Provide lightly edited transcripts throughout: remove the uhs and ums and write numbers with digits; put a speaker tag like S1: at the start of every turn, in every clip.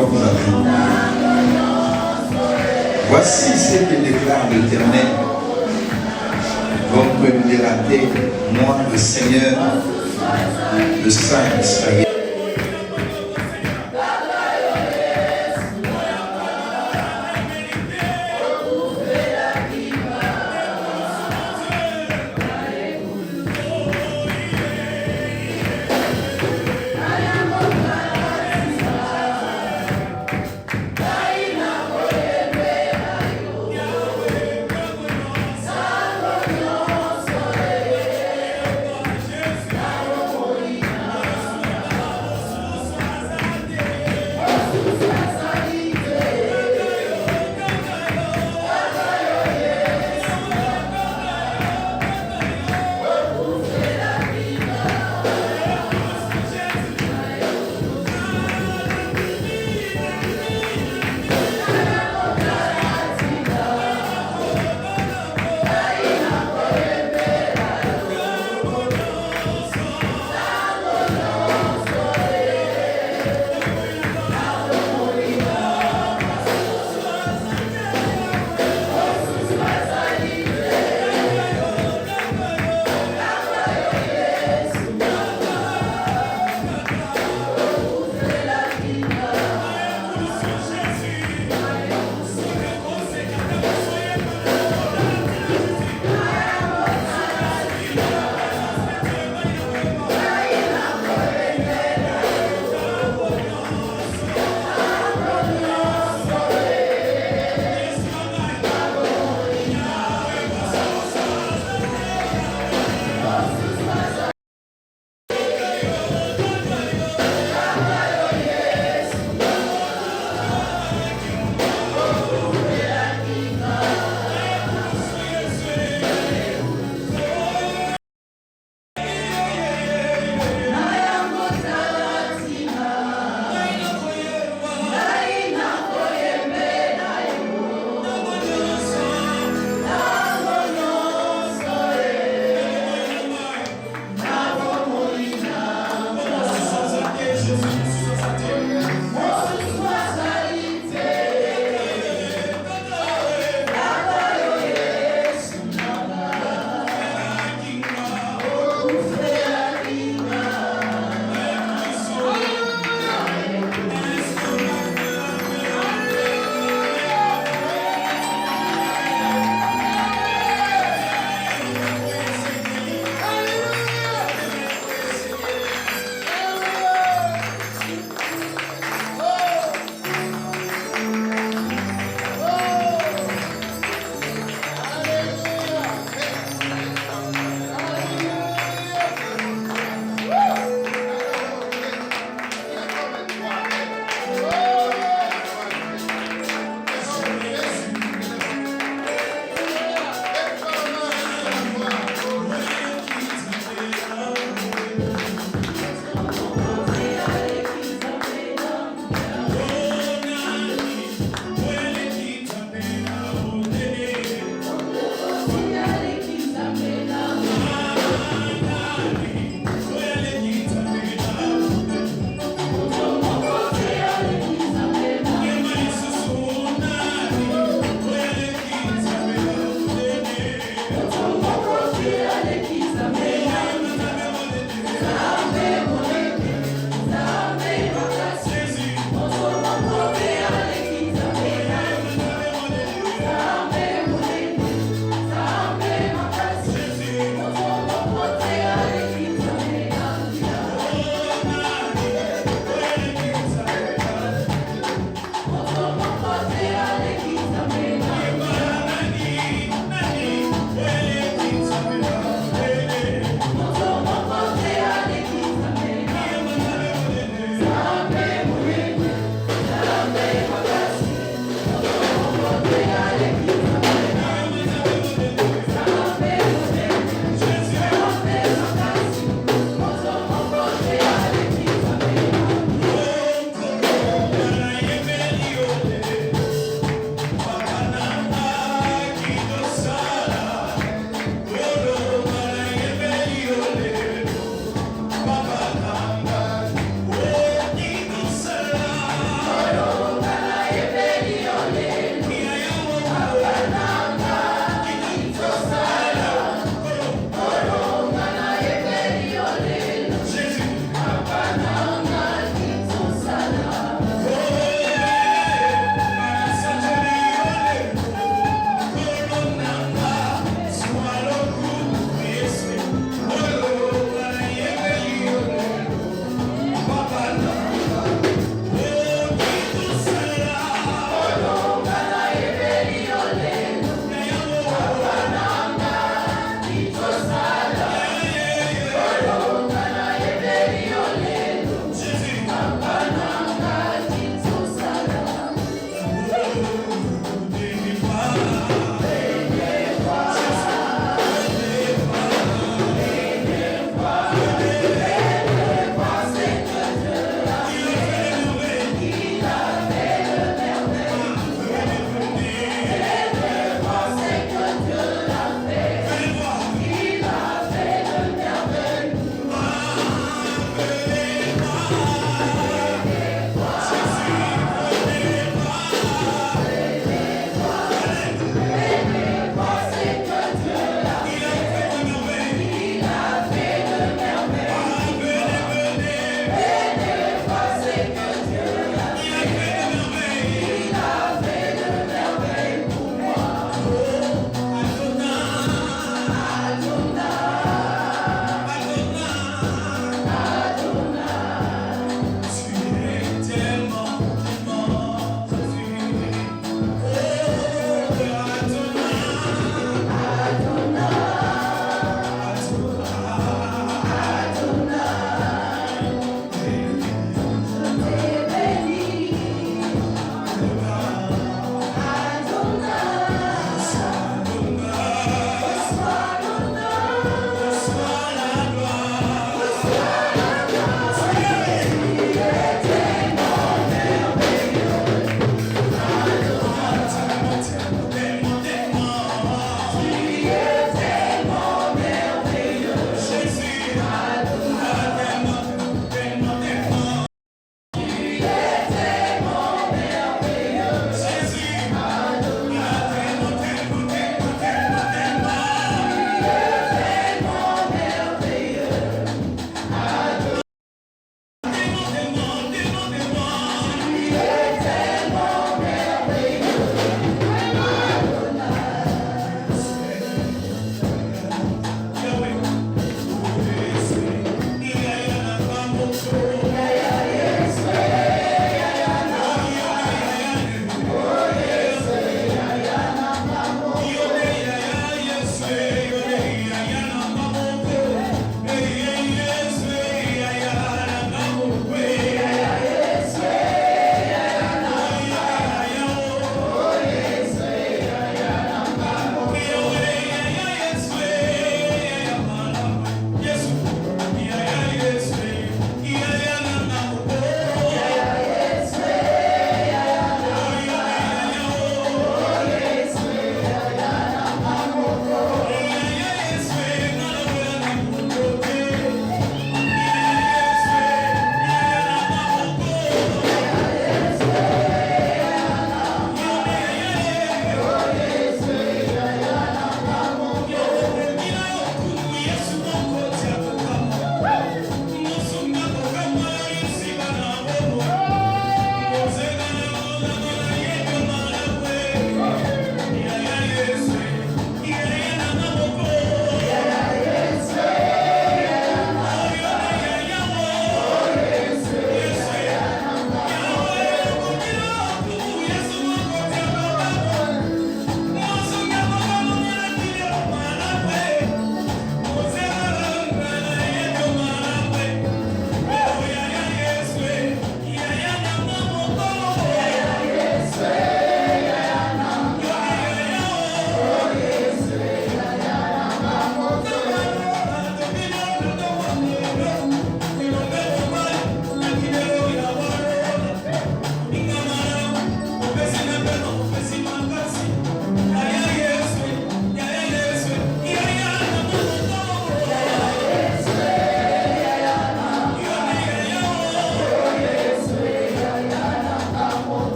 S1: donc la vie. Voici ce que déclare l'Éternel, votre libérateur, moi le Seigneur, le Saint d'Israël.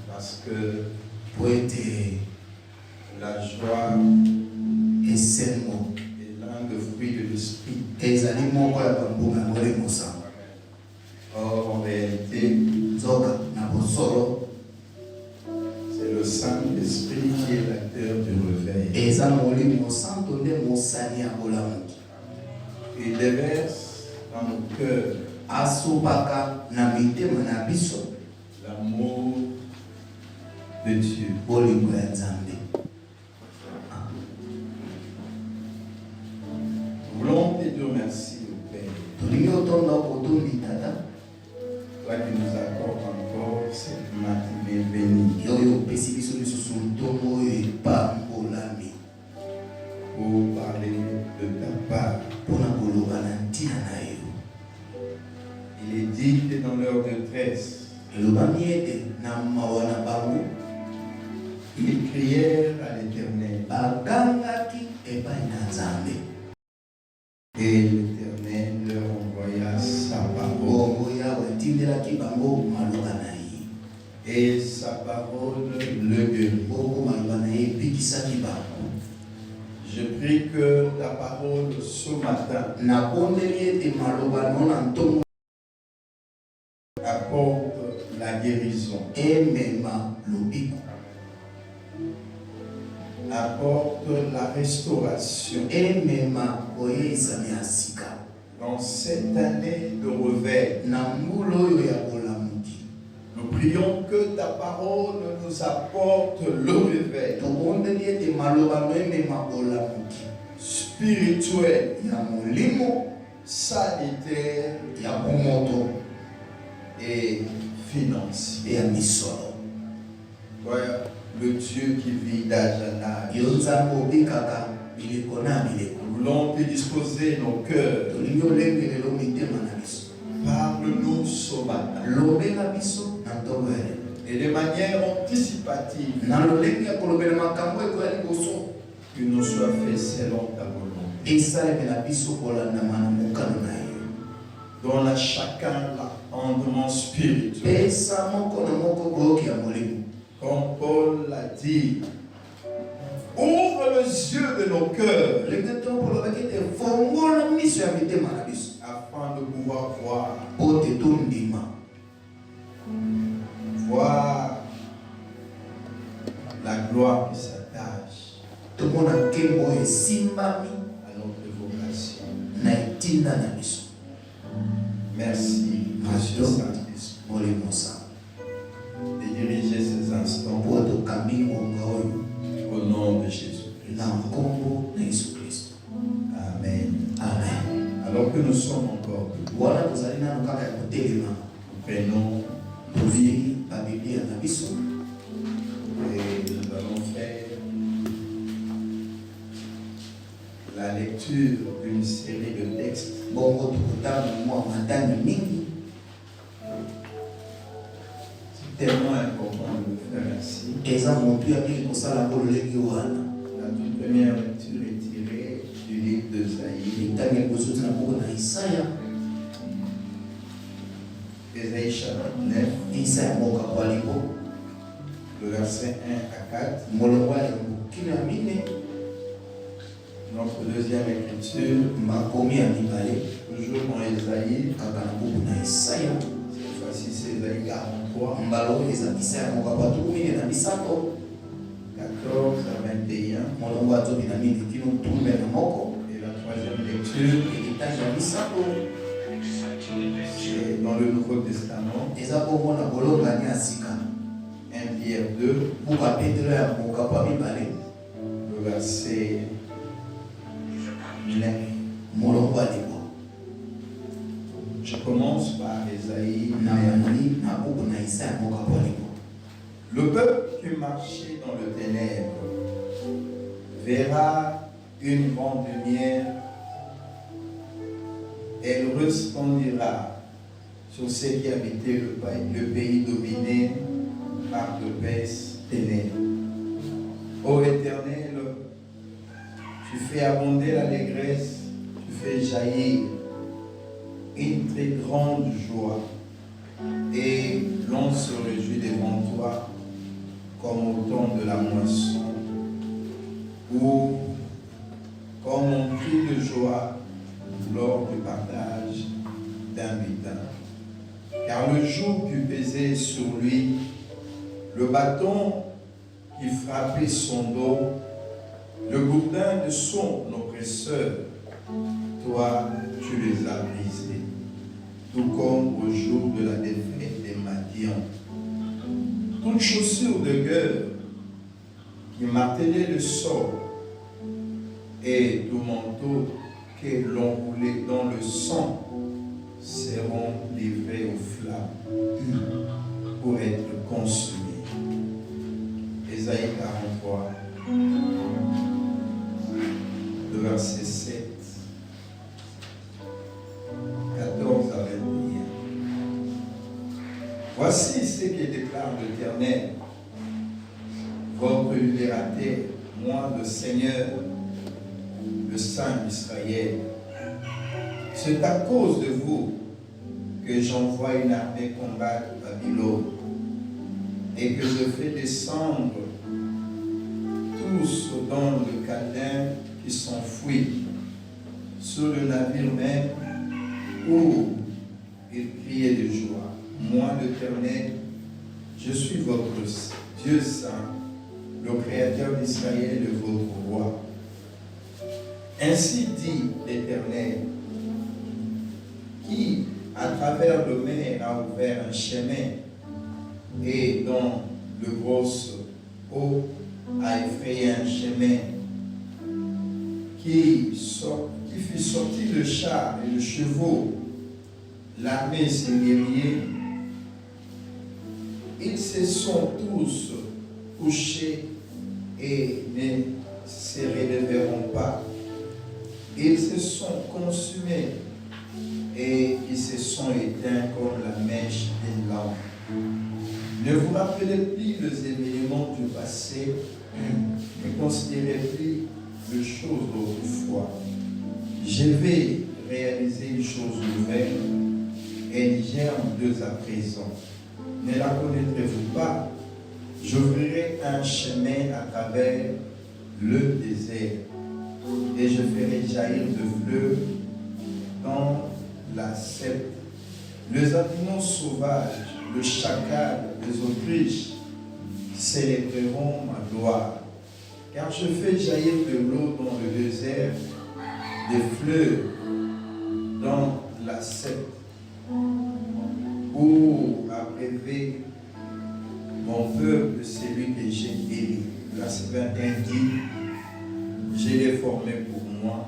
S1: Parce que la joie est l'un des fruits de l'esprit. Or, en réalité, c'est le Saint-Esprit qui est l'acteur du réveil. Il déverse dans nos cœurs l'amour de Dieu. Nous voulons te dire merci au Père. Toi qui nous accordes encore cette matinée bénie pour parler de ta part. Il est dit que dans leur détresse, ils crièrent à l'Éternel. Et l'Éternel leur envoya sa parole. Et sa parole le guérit. Je prie que ta parole ce matin apporte la guérison. Apporte la restauration. Dans cette année de réveil, nous prions que ta parole nous apporte le réveil spirituel, sanitaire et financier. Voilà le Dieu qui vit d'âge en âge. Nous voulons te disposer nos cœurs. Parle-nous ce matin. Et de manière anticipative, que nous sois fait selon ta volonté. Donne à chacun l'entendement spirituel. Comme Paul l'a dit, ouvre les yeux de nos cœurs afin de pouvoir voir la gloire qui s'attache à notre vocation. Merci, Monsieur Saint-Esprit, de diriger ces instants au nom de Jésus-Christ. Amen. Alors que nous sommes encore debout, nous prenons nos vies et nous allons faire la lecture d'une série de textes. C'est tellement important de le faire ainsi. La toute première lecture est tirée du livre d'Ésaïe. Ésaïe chapitre 9, le verset 1 à 4. Notre deuxième écriture, toujours dans Ésaïe, cette fois-ci c'est Ésaïe 43, 14 à 21. Et la troisième lecture, c'est dans le Nouveau Testament, 1 Pierre 2, le verset 9. Je commence par Ésaïe. Le peuple qui marchait dans le ténèbre verra une grande lumière. Elle resplendira sur ceux qui habitaient le pays dominé par de basses ténèbres. Ô Éternel, tu fais abonder l'allégresse, tu fais jaillir une très grande joie et l'on se réjouit devant toi comme au temps de la moisson, ou comme on crie de joie lors du partage d'un butin. Car le joug put peser sur lui, le bâton qui frappait son dos, le bourdin de son oppresseur, toi tu les as brisés, tout comme au jour de la défaite des Madians. Toute chaussure de guerre qui martelait le sol et tout manteau que l'on roulait dans le sang seront livrés aux flammes pour être consumés. Ésaïe 43, le verset 7, 14 à 21. Voici ce que déclare l'Éternel, votre libérateur, moi le Seigneur, le Saint d'Israël. C'est à cause de vous que j'envoie une armée combattre Babylone et que je fais descendre tous dans le Chaldin qui s'enfuit sur le navire même où ils criaient de joie. Moi, l'Éternel, je suis votre Dieu saint, le Créateur d'Israël et votre roi. Ainsi dit l'Éternel, qui, à travers le mer, a ouvert un chemin et dans le grosse eau a effrayé un chemin qui fit sortir le char et le chevaux, l'armée et ses guerriers. Ils se sont tous couchés et ne se relèveront pas. Ils se sont consumés et ils se sont éteints comme la mèche d'une lampe. Ne vous rappelez plus les événements du passé, ne considérez plus les choses d'autrefois. Je vais réaliser une chose nouvelle, elle germe dès à présent. Ne la connaîtrez-vous pas? J'ouvrirai un chemin à travers le désert et je ferai jaillir de fleuves dans la steppe. Les animaux sauvages, le chacal, les autriches célébreront ma gloire. Car je fais jaillir de l'eau dans le désert, des fleuves dans la steppe, pour abreuver mon peuple, celui que j'ai élu. Verset 21 dit, je l'ai formé pour moi,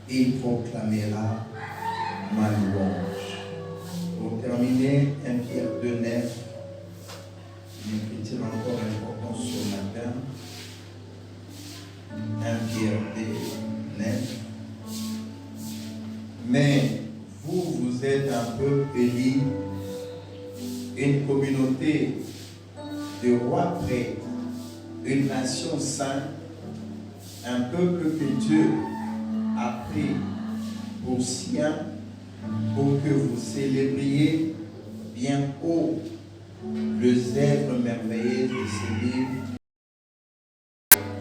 S1: et il proclamera ma louange. Pour terminer, 1 Pierre 2, 9, une écriture encore importante ce matin. 1 Pierre 2, 9. Mais vous êtes un peuple élu, une communauté de rois prêtres, une nation sainte, un peuple que Dieu a pris pour sien, pour que vous célébriez bien haut les œuvres merveilleuses de ce livre,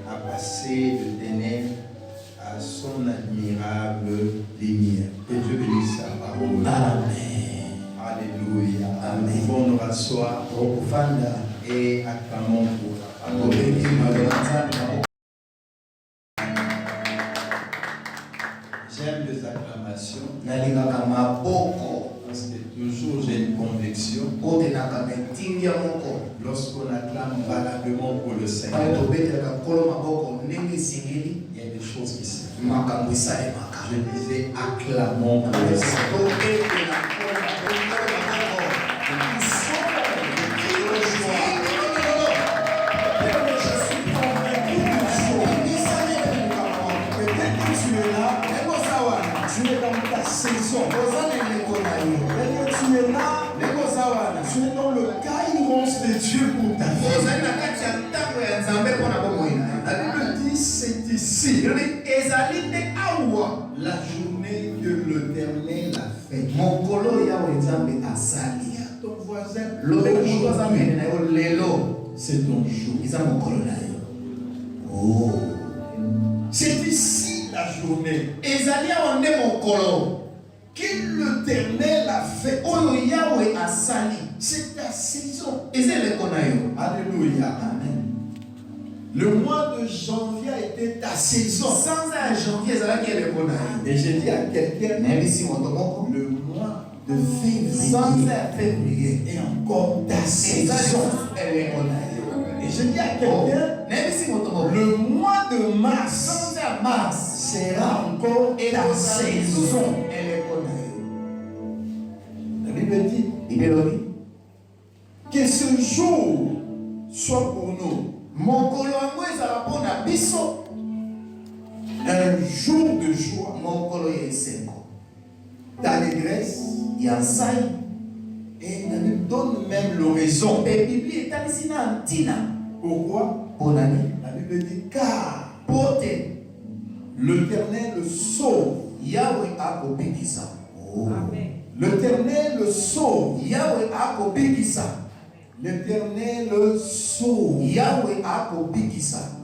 S1: à passer de ténèbres à son admirable lumière. Que Dieu bénisse sa parole.
S2: Amen.
S1: Alléluia.
S2: Amen.
S1: Nous pouvons nous rasseoir et acclamons pour la parole. J'aime les acclamations parce que toujours j'ai une conviction. Lorsqu'on acclame valablement pour le Seigneur, il y a des choses qui se font. Je disais acclamons pour le Seigneur. Tu es dans ta saison. Tu es là, tu es dans le kairos de Dieu pour ta vie. La Bible dit c'est ici la journée que l'Éternel a faite. ton voisin, c'est ton jour.
S2: Oh.
S1: C'est ici la journée qu'Éternel a fait. C'est ta saison. Alléluia.
S2: Amen.
S1: Le mois de janvier a été ta saison. Et j'ai dit à quelqu'un, le mois de février est encore ta saison. Et j'ai dit à quelqu'un, le mois de mars sera encore ta saison. La Bible dit que ce jour soit pour nous un jour de joie, d'allégresse, et la Bible donne même l'horizon. Pourquoi? La Bible dit car l'Éternel le sauve. L'Éternel le sauve. L'Éternel le sauve.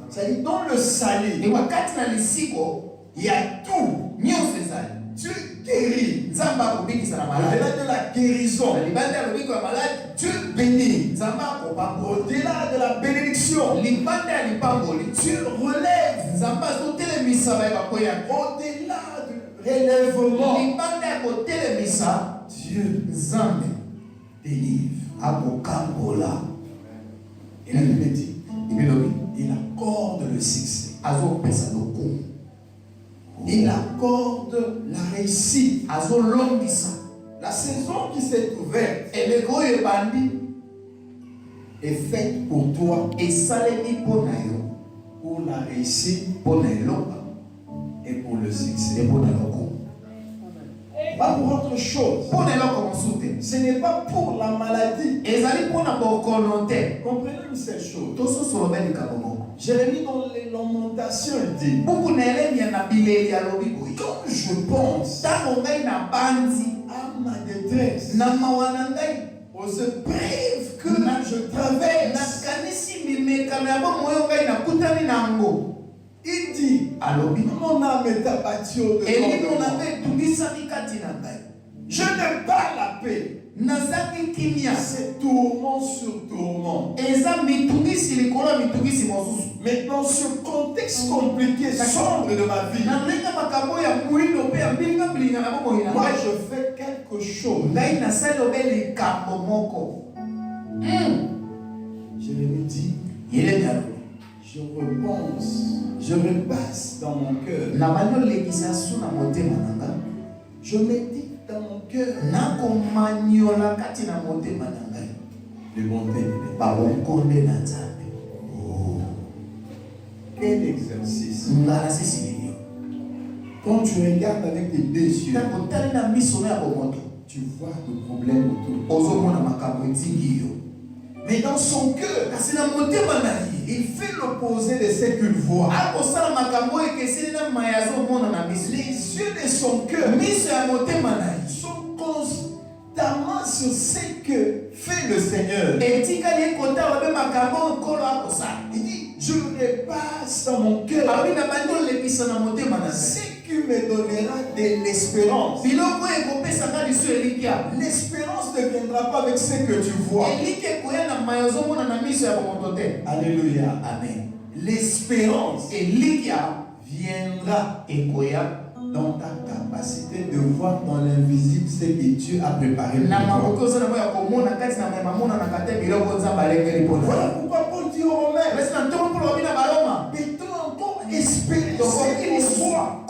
S1: C'est-à-dire dans le salut, il y a tout. Dieu guérit. Au-delà de la guérison, Dieu bénit. Au-delà de la bénédiction, Dieu relève. Au-delà du relèvement, Dieu délivre. Et la Bible dit, il accorde le succès. Il accorde la réussite. La saison qui s'est ouverte est faite pour toi, pour la réussite et pour le succès. Pas pour autre chose. Ce n'est pas pour la maladie. Comprenez une seule chose. Jérémie dans les Lamentations dit, comme je pense à ma détresse, aux épreuves que je traverse, il dit, mon âme est abattue au-dedans de moi. Je n'ai pas la paix. C'est tourment sur tourment. Mais dans ce contexte compliqué, sombre de ma vie, moi je fais quelque chose. Je lui dis, je repense, je repasse dans mon cœur. Je médite dans mon cœur les bontés de Dieu. Quel exercice. Quand tu regardes avec tes deux yeux, tu vois le problème autour. Mais dans son cœur, il fait l'opposé de ce qu'il voit. Les yeux de son cœur sont constamment sur ce que fait le Seigneur. Il dit, je repasse dans mon cœur ce qui me donnera de l'espérance. L'espérance ne viendra pas avec ce que tu vois. Alléluia. Amen. L'espérance viendra dans ta capacité de voir dans l'invisible ce que Dieu a préparé pour toi. Voilà pourquoi Paul dit aux Romains, peut-on encore espérer ce qu'on voit?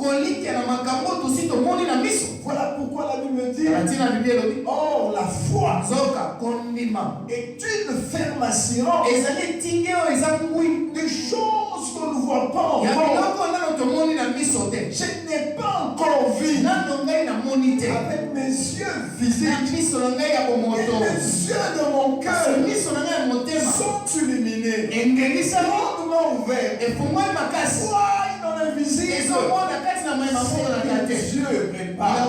S1: Voilà pourquoi la Bible dit, or la foi est une ferme assurance des choses qu'on ne voit pas encore. Je n'ai pas encore vu avec mes yeux physiques, et les yeux de mon cœur sont illuminés, grandement ouverts. Voyez dans l'invisible ce que Dieu prépare,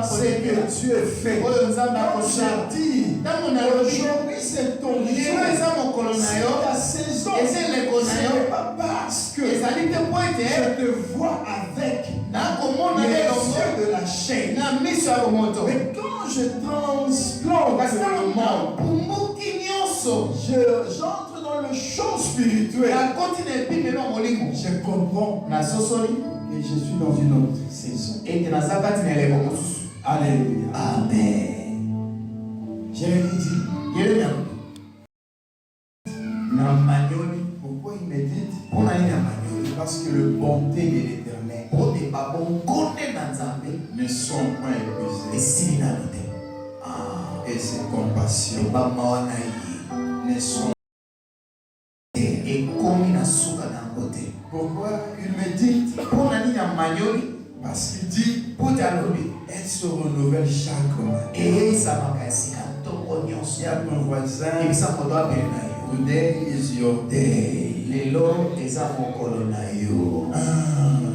S1: ce que Dieu fait. Quand je dis Aujourd'hui, c'est ton jour. C'est ta saison. Ce n'est pas parce que je te vois avec les yeux de la chair. Mais quand je transplante le monde, j'entre dans le champ spirituel. Je comprends que je suis dans une autre saison. Alléluia.
S2: Amen.
S1: Jérémie dit, pourquoi il médite? Parce que le bonté de l'Éternel ne sont point épuisées. Et ses compassions ne sont pourquoi il médite? Parce qu'il dit, elle se renouvelle chaque matin. Il y a ton voisin, today is your day.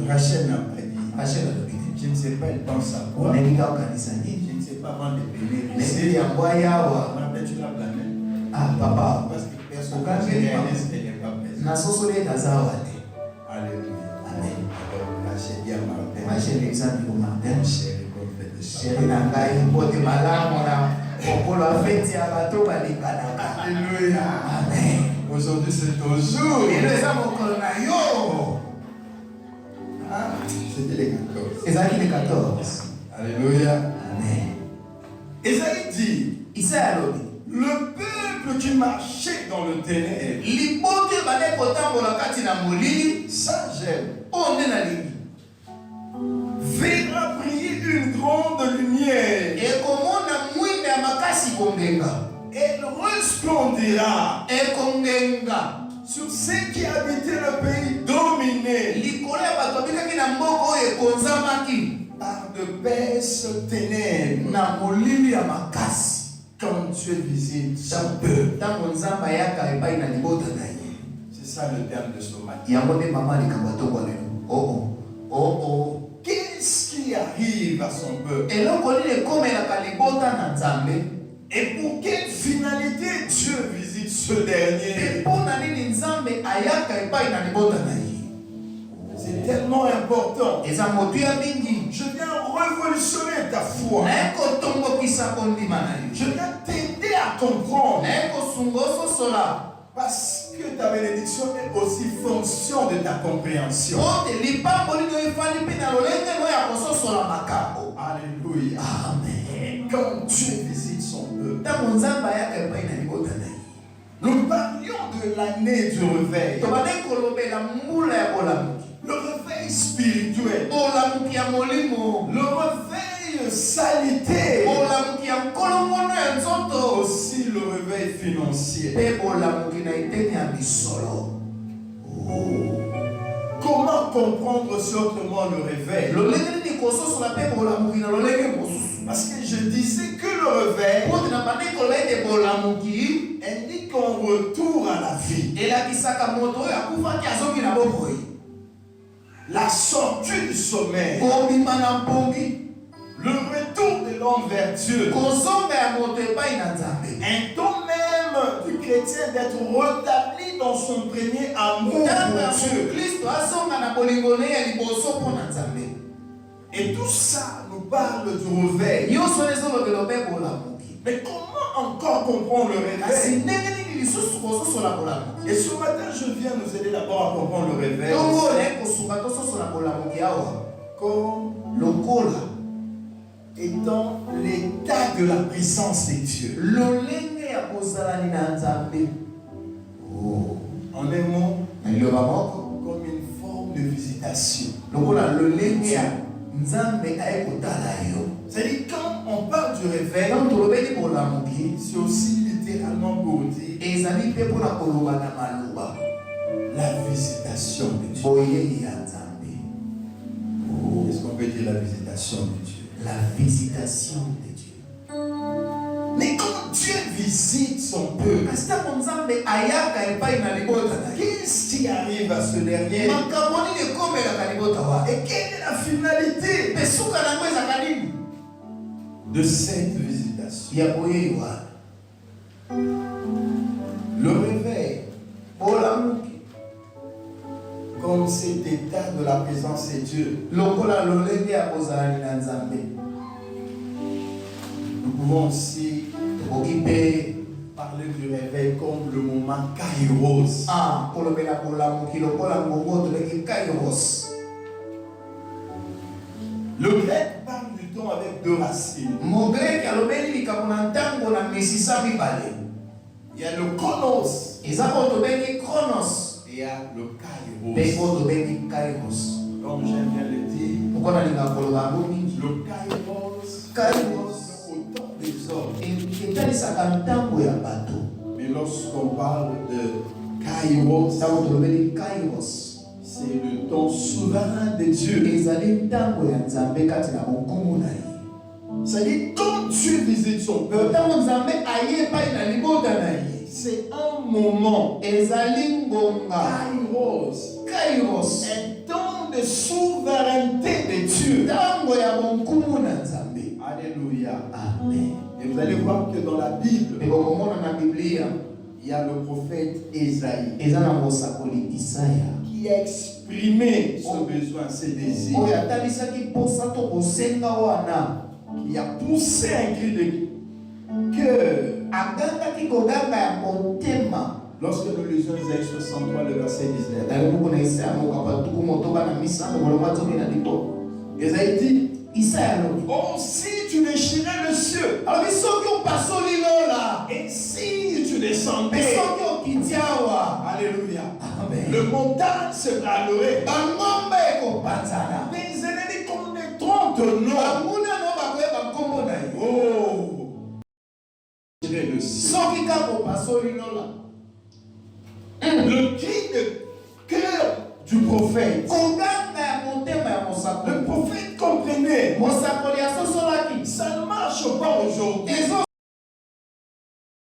S1: Rachel n'a pas dit. Je ne sais pas, elle pense à quoi. Je ne sais pas avant de bénir. Mais tu l'as blâmé.
S2: Papa.
S1: Parce que personne ne réalise qu'elle n'est pas présente. Alléluia.
S2: Amen.
S1: Rachel dit à Martin.
S2: Rachel exemple pour Martin.
S1: Chérie, prophète de
S2: Chérie Nangai, pote malamu na popolo afeti ya bato balingana.
S1: Alléluia.
S2: Amen.
S1: Aujourd'hui c'est ton jour.
S2: Et le ça mokolo na yo.
S1: C'était les 14.
S2: Ezali les 14.
S1: Alléluia.
S2: Amen.
S1: Esaïe dit,
S2: Isaïe alobi.
S1: le peuple qui marchait dans le ténèbre,
S2: Libote bale kotambola kati na molili,
S1: ça j'aime,
S2: onde na lingi.
S1: verra briller une grande lumière.
S2: Ekomona mwinde ya makasi kongenga.
S1: Elle resplendira
S2: Ekongenga.
S1: sur ceux qui habitaient le pays dominé
S2: Likolo ya bato abikaki na mboka oyo ekonzamaki
S1: par de baisses ténèbres.
S2: na molili ya makasi.
S1: Quand Dieu visite son peuple,
S2: Tango nzamba yaka epai na libota na ye.
S1: c'est ça le terme de ce matin.
S2: Yango nde mama likambo atoko lelo. Oh.
S1: Qu'est-ce qui arrive à son peuple?
S2: Eloko nini ekomelaka libota na Nzambe?
S1: Et pour quelle finalité Dieu visite ce dernier?
S2: Epona nini Nzambe ayaka epai na libota na ye?
S1: C'est tellement important.
S2: Eza motu ya mingi.
S1: Je viens révolutionner ta foi.
S2: Na ekotombokisa kondima na yo.
S1: Je viens t'aider à comprendre.
S2: Na ekosunga ososola.
S1: Parce que ta bénédiction est aussi fonction de ta compréhension.
S2: Ote lipango lino efandi mpe na lolenge no ya kososola makambo.
S1: Alléluia.
S2: Amen.
S1: Quand Dieu visite son peuple,
S2: Tango Nzambe ayaka epai na libota na ye.
S1: nous parlions de l'année du réveil.
S2: Tobande kolobela mbula ya bolamuki.
S1: Le réveil spirituel.
S2: Bolamuki ya molimo.
S1: Le réveil salutaire.
S2: Bolamuki ya kolongono ya nzoto.
S1: Aussi le réveil financier.
S2: Pe bolamuki na eteni ya misolo.
S1: Comment comprendre si autrement le réveil?
S2: Lolenge ni kososola pe bolamuki na lolenge mosusu.
S1: Parce que je disais que le réveil
S2: Ote na bande kolete bolamuki
S1: indique un retour à la vie.
S2: elakisaka moto oyo akufaki azongi na boboyi.
S1: La sortie du sommeil.
S2: Kobima na mbongi.
S1: Le retour de l'homme vers Dieu.
S2: Kozonga ya moto epai na Nzambe.
S1: Un temps même du chrétien d'être rétabli dans son premier amour pour Dieu.
S2: Kristo azonga na bolingo ne ya liboso mpo na Nzambe.
S1: Et tout ça nous parle du réveil.
S2: Nyonso ezolobela mpe bolamuki.
S1: Mais comment encore comprendre le
S2: Kasi
S1: réveil?
S2: ndenge nini lisusu kososola bolamuki?
S1: Et ce matin, je viens nous aider d'abord à comprendre le réveil.
S2: Tongo ne kosunga tososola bolamuki awa.
S1: Comme
S2: Lokola
S1: étant l'état de la présence de Dieu.
S2: lolenge ya kozalani na Nzambe.
S1: En un mot,
S2: Na liloba moko
S1: comme une forme de visitation.
S2: lokola lolenge ya Nzambe aye kotala yo.
S1: C'est-à-dire quand on parle du réveil,
S2: Tango tolobeli bolamuki
S1: c'est aussi littéralement pour dire
S2: ezali mpe mpona koloba na maloba
S1: la visitation de Dieu.
S2: boyei ya Nzambe.
S1: Est-ce qu'on peut dire la visitation de Dieu?
S2: La visitation de Dieu.
S1: Mais quand Dieu visite son peuple,
S2: Kasi tango Nzambe ayaka epai na libota na ye.
S1: qu'est-ce qui arrive à ce dernier?
S2: Makambo nini ekomelaka libota wa?
S1: Et quelle est la finalité
S2: Mpe suka nango ezaka nini?
S1: de cette visitation?
S2: Ya boyei wana.
S1: c'est Dieu.
S2: Lokola lolenge ya kozala na Nzambe.
S1: Nous pouvons aussi
S2: Okipe
S1: parler du réveil comme le moment Kairos.
S2: kolobela kolamuki lokola ngongo toleki Kairos.
S1: Le grec parle du temps avec deux racines.
S2: Mon grec alobeli likambo na ntango na misisa mibale.
S1: Il y a le chronos
S2: Eza tobeli chronos.
S1: et il y a le
S2: Pe
S1: Kairos.
S2: tobeli Kairos.
S1: Comme j'aime bien le dire,
S2: Pourquoi linga koloba mingi?
S1: le Kairos,
S2: Kairos.
S1: au temps des hommes.
S2: Etalisaka ntango ya bato.
S1: Mais lorsqu'on parle de Kairos,
S2: Ntango tolobeli Kairos.
S1: c'est le temps souverain de Dieu.
S2: Ezali ntango ya Nzambe kati na bokumu na ye.
S1: C'est-à-dire, quand Dieu visite son peuple,
S2: Ntango Nzambe aye epai na libota na ye.
S1: c'est un moment,
S2: Ezali ngonga.
S1: Kairos,
S2: Kairos.
S1: un temps de souveraineté de Dieu.
S2: Ntango ya bokumu na Nzambe.
S1: Alléluia.
S2: Amen.
S1: Et vous allez voir que dans la Bible,
S2: Bokomona na Biblia
S1: il y a le prophète Ésaïe
S2: eza na mosakoli Isaya.
S1: qui a exprimé ce besoin, ses désirs,
S2: Oyo atalisaki posa to kosenga wana.
S1: qui a poussé un cri de cœur.
S2: Agangaki koganga ya motema.
S1: Lorsque nous lisons Isaïe 63, le verset 19,
S2: Tali buku na Isaya mokapa tuku motoba na misano molonga toki na lipo.
S1: Ésaïe dit,
S2: Isaya lobi.
S1: oh, si tu déchirais le ciel,
S2: Alors soki opasoli lola.
S1: et si tu
S2: Pe
S1: descendais,
S2: soki okitiawa.
S1: alléluia,
S2: Amen.
S1: le montagne se râlerait.
S2: Bangombe ekopanzana.
S1: Les ennemis connaîtront ton nom.
S2: Banguna no bakoyeba nkombo na ye.
S1: Oh, déchirer le ciel.
S2: Soki kaka opasoli lola.
S1: Le cri de cœur du prophète.
S2: Koganga ya motema ya
S1: Le
S2: mosakoli.
S1: prophète comprenait,
S2: Mosakoli asosolaki.
S1: ça ne marche pas aujourd'hui.
S2: Ezo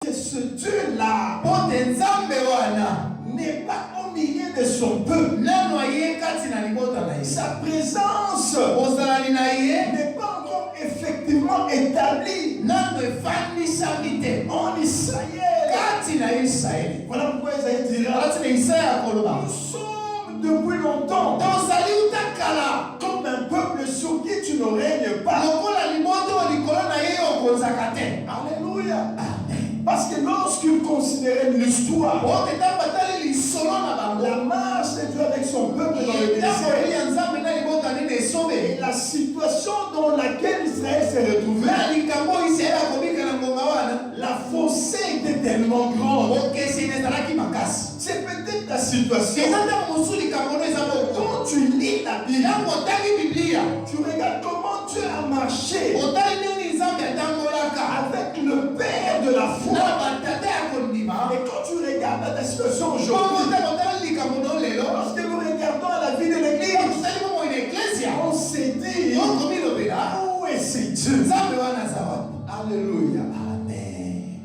S1: C'est ce Dieu-là
S2: pote Nzambe wana.
S1: n'est pas au milieu de son peuple.
S2: Nano aye kati na libota na ye.
S1: Sa présence
S2: Ozalani na ye.
S1: n'est pas encore effectivement établie
S2: Nano efandisami te.
S1: en Israël.
S2: Kati na Israeli.
S1: Voilà pourquoi Isaïe dira,
S2: Kati na Isaya koloba.
S1: nous sommes depuis longtemps
S2: Tozali utakala.
S1: comme un peuple sur qui tu ne règnes pas.
S2: Lokola liboto likolo na ye okozaka te.
S1: Alléluia.
S2: Amen.
S1: Parce que lorsqu'il considérait l'histoire,
S2: Ote tambatali lisolo na bango.
S1: la marche de Dieu avec son peuple dans le
S2: Ntango
S1: désert,
S2: ya Nzambe na libota nini
S1: et
S2: esobe.
S1: la situation dans laquelle Israël s'est retrouvé,
S2: Na likambo Israeli akobika na ngonga wana.
S1: la fossé était tellement grande.
S2: Okesi ezalaki makasi.
S1: C'est peut-être ta situation.
S2: Eza ntango mosusu likambo no eza moko.
S1: Quand tu lis la Bible,
S2: Ntango otali Biblia.
S1: tu regardes comment Dieu a marché
S2: Otali ndenge Nzambe atambolaka.
S1: avec le Père de la
S2: Na
S1: foi.
S2: batata ya kondima.
S1: Et quand tu regardes ta situation
S2: Bongo
S1: aujourd'hui,
S2: ntango otali likambo no lelo.
S1: lorsque nous regardons à la vie de l'Église,
S2: Otali bongo ina eklesia.
S1: on s'est dit,
S2: Okomi lobela.
S1: où est ce Dieu?
S2: Nzambe wana aza wapi?
S1: Alléluia.
S2: Amen.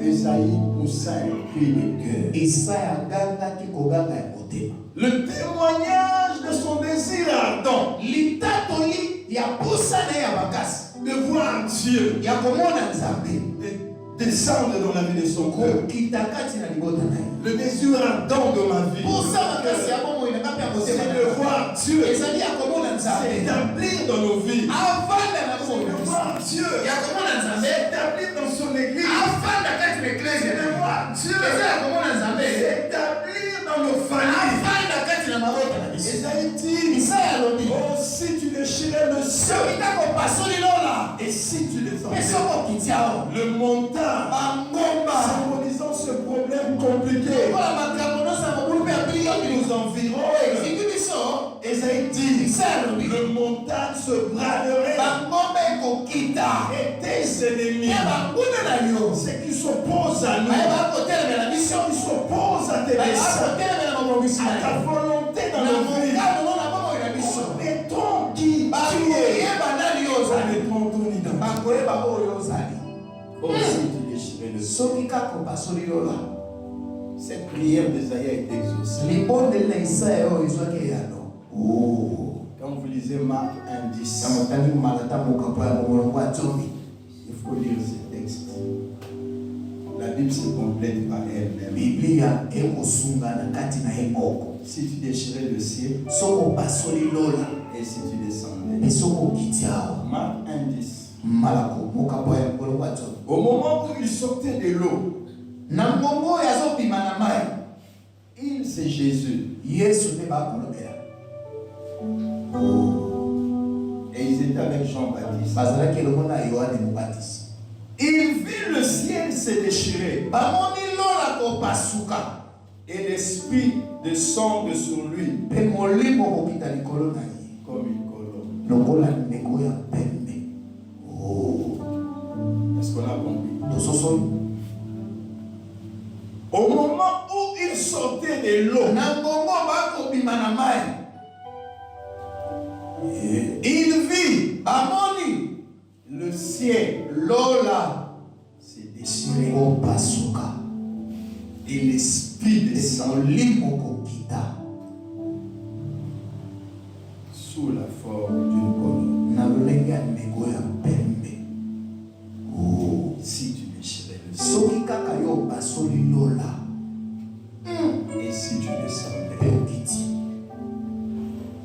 S1: Esaïe poussa un cri de cœur.
S2: Isaya agangaki koganga ya motema.
S1: Le témoignage de son désir ardent
S2: Litatoli ya posa na ye ya makasi.
S1: de voir Dieu
S2: Ya komona Nzambe.
S1: descendre dans la vie de son cœur.
S2: Kokita kati na libota na ye.
S1: Le désir ardent de ma vie,
S2: Posa makasi ya bomoi elaka mpe ya motema
S1: c'est
S2: na
S1: de
S2: ye.
S1: voir Dieu
S2: Ezali ya komona Nzambe.
S1: s'établir dans nos vies.
S2: Avanda na
S1: C'est de
S2: bomoi.
S1: voir Dieu
S2: Ya komona Nzambe.
S1: s'établir dans son église.
S2: Avanda kati na
S1: C'est
S2: eklesia.
S1: de voir Dieu
S2: Eza ya komona Nzambe.
S1: s'établir dans nos familles.
S2: Avanda kati na mabota na biso.
S1: Esaïe dit,
S2: Isaya alobi.
S1: oh, si tu déchirais le ciel,
S2: Soki kaka opasoli lola.
S1: et si tu
S2: Mpe
S1: descendais
S2: soko okiti awa.
S1: le montant,
S2: Bangomba.
S1: symbolisant ce problème compliqué
S2: Lokola makambo nyonso ya mobulu mpe ya
S1: qui
S2: biliki.
S1: nous environne,
S2: Eziki biso.
S1: Esaïe dit,
S2: Isaya alobi.
S1: le montagne se braderait
S2: Bangomba ekokita.
S1: et tes ennemis,
S2: Mpe banguna na yo.
S1: ceux qui s'opposent à nous,
S2: Bayeba kotelemela biso.
S1: ceux qui s'opposent à tes
S2: Bayeba
S1: desseins,
S2: kotelemela mabongisi
S1: à
S2: na
S1: ta
S2: yo.
S1: volonté dans
S2: Na
S1: nos vies,
S2: mokano no na bomoi na biso.
S1: connaîtront qui tu es.
S2: Bakoyeba nani yo ozali.
S1: Connaîtront ton identité.
S2: Bakoyeba oyo ozali.
S1: Oh, si tu déchirais le ciel.
S2: Soki kaka opasoli lola.
S1: Cette prière d'Esaïe a été exaucée.
S2: Libondeli na Isaya oyo ezwaki eyano.
S1: Quand vous lisez Marc 1:10,
S2: Kama otali malata mokapo ya molongo ya zomi.
S1: il faut lire ce texte. La Bible se complète par elle-même.
S2: Biblia ekosunga na kati na emoko.
S1: Si tu déchirais le ciel
S2: Soko basoli lola.
S1: et si tu descendais.
S2: Et soko kitiao.
S1: Marc 1:10.
S2: Malako mokapo ya ngolo wato.
S1: Au moment où il sortait de l'eau,
S2: Na ngongo yazo bima na mai.
S1: il, c'est Jésus.
S2: Yesu ne ba kolobela.
S1: Et ils étaient avec Jean-Baptiste.
S2: Bazala ke lomona Yohane Mubatizi.
S1: Il vit le ciel se déchirer.
S2: Bamoni lola ko pasuka.
S1: Et l'esprit descend sur lui
S2: Pe molimo kokita likolo na ye.
S1: comme une colombe.
S2: Lokola ndeko ya pembe. Oh.
S1: Est-ce qu'on a compris?
S2: Tososoli.
S1: Au moment où il sortait de l'eau,
S2: Na ngongo ba ko bima na mai.
S1: il vit
S2: Bamoni
S1: le ciel
S2: lola
S1: se déchirer
S2: ko pasuka.
S1: et l'esprit descend
S2: Molimo kokita.
S1: sous la forme d'une colombe.
S2: Na lolenge ya ndeko ya pembe. Oh.
S1: Si tu déchirais le ciel
S2: Soki kaka yo basoli lola.
S1: et si tu descendais.
S2: Pe okiti.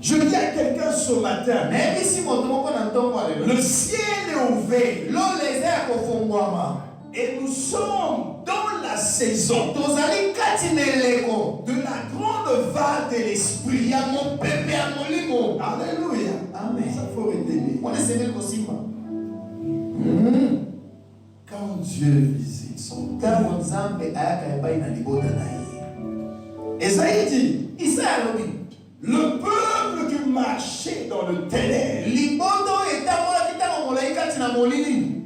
S1: Je dis à quelqu'un ce matin,
S2: Mais si moto moko na ntongo alelo.
S1: le ciel est ouvert
S2: Lola eza ya kofungwama.
S1: et nous sommes dans la saison
S2: Tozali kati na eleko.
S1: de la grande vague de l'esprit.
S2: Ya mopepe ya molimo.
S1: Alléluia.
S2: Amen.
S1: Ça faut retenir.
S2: Mwana semeli kosimba.
S1: Quand Dieu visite son peuple.
S2: Ntango Nzambe ayaka epai na libota na ye.
S1: Esaïe dit,
S2: Isaya alobi.
S1: le peuple qui marchait dans le ténèbre
S2: Liboto etambolaki ntango molai kati na molili.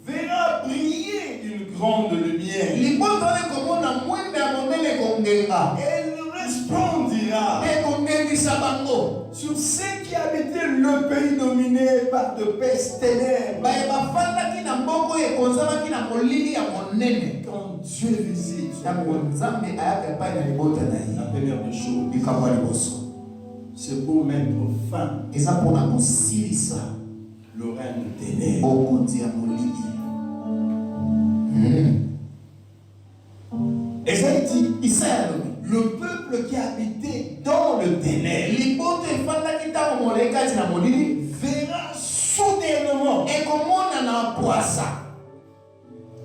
S1: verra briller une grande lumière.
S2: Liboto ekomona mwinda ya monene kongenga.
S1: Elle resplendira
S2: Ekongengisa bango.
S1: sur ceux qui habitaient le pays dominé par de pestes ténèbres.
S2: Baye bafandaki na mbongo ekonzamaki na molili ya monene.
S1: Quand Dieu visite son
S2: Ntango
S1: peuple,
S2: Nzambe ayaka epai na libota na
S1: la
S2: ye.
S1: première des choses,
S2: Likambo ya liboso.
S1: c'est pour mettre fin
S2: Eza mpona kosilisa
S1: le règne de ténèbres.
S2: bokonzi ya molili.
S1: Esaïe dit,
S2: Isaya alobi.
S1: le peuple qui habitait dans le ténèbre
S2: Liboto efandaki ntango molai kati na molili.
S1: verra soudainement
S2: Ekomona na pwasa.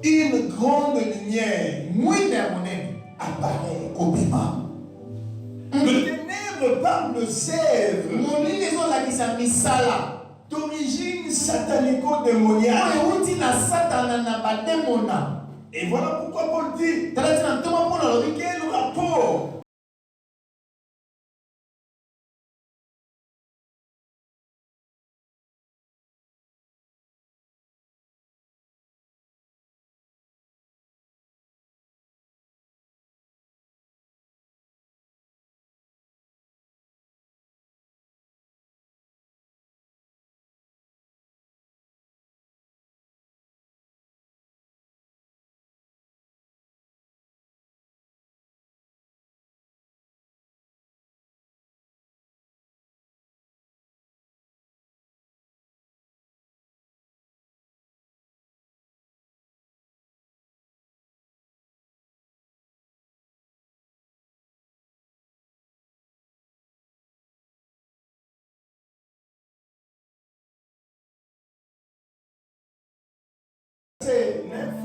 S1: une grande lumière
S2: Mwinda ya monene
S1: apparaître.
S2: kobima.
S1: Le ténèbre parle de sèvres
S2: Molili ezolakisa misala.
S1: d'origine satanico-démoniaque.
S2: Oyo euti na satana na bademona.
S1: Et voilà pourquoi Paul dit,
S2: Tala tina ntoma mpona alobi.
S1: quel rapport